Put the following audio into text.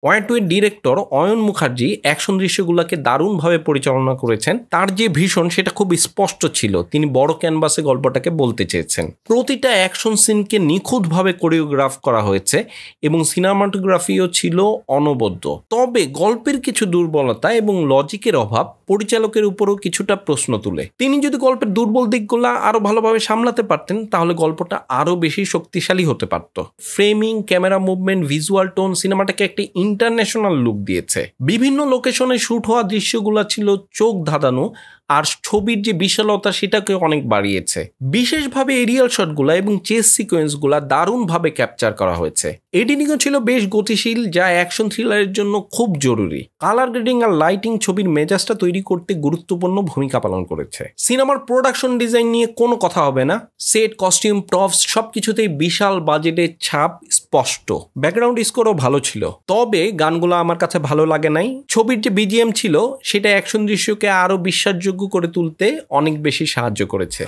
War 2 এর director Ayan Mukherjee action দৃশ্যগুলোকে দারুণভাবে পরিচালনা করেছেন। তার যে ভীষণ সেটা খুব স্পষ্ট ছিল, তিনি বড় ক্যানভাসে গল্পটাকে বলতে চেয়েছেন। প্রতিটা অ্যাকশন সিনকে নিখুঁতভাবে কোরিওগ্রাফ করা হয়েছে এবং সিনেমাটোগ্রাফিও ছিল অনবদ্য। তবে গল্পের কিছু দুর্বলতা এবং লজিকের অভাব পরিচালকের উপরও কিছুটা প্রশ্ন তুলে। তিনি যদি গল্পের দুর্বল দিকগুলো আরো ভালোভাবে সামলাতে পারতেন তাহলে গল্পটা আরো বেশি শক্তিশালী হতে পারত। Framing, camera movement, visual tone সিনেমাটাকে একটি ইন্টারন্যাশনাল লুক দিয়েছে। বিভিন্ন লোকেশনে শুট হওয়া দৃশ্যগুলো ছিল চোখ ধাঁধানো, আর ছবির যে বিশালতা সেটাকে অনেক বাড়িয়েছে। বিশেষভাবে এরিয়াল শটগুলো এবং চেস সিকোয়েন্সগুলো দারুণভাবে ক্যাপচার করা হয়েছে। এডিটিংও ছিল বেশ গতিশীল, যা অ্যাকশন থ্রিলারের জন্য খুব জরুরি। কালার গ্রেডিং আর লাইটিং ছবির মেজাজটা তৈরি করতে গুরুত্বপূর্ণ ভূমিকা পালন করেছে। সিনেমার প্রোডাকশন ডিজাইন নিয়ে কোনো কথা হবে না। সেট, কস্টিউম, প্রপস সবকিছুতেই বিশাল বাজেটের ছাপ স্পষ্ট। ব্যাকগ্রাউন্ড স্কোরও ভালো ছিল, তবে গানগুলো আমার কাছে ভালো লাগে নাই। ছবির যে বিজিএম ছিল সেটা অ্যাকশন দৃশ্যকে আরো বিশ্বাসযোগ্য করে তুলতে অনেক বেশি সাহায্য করেছে।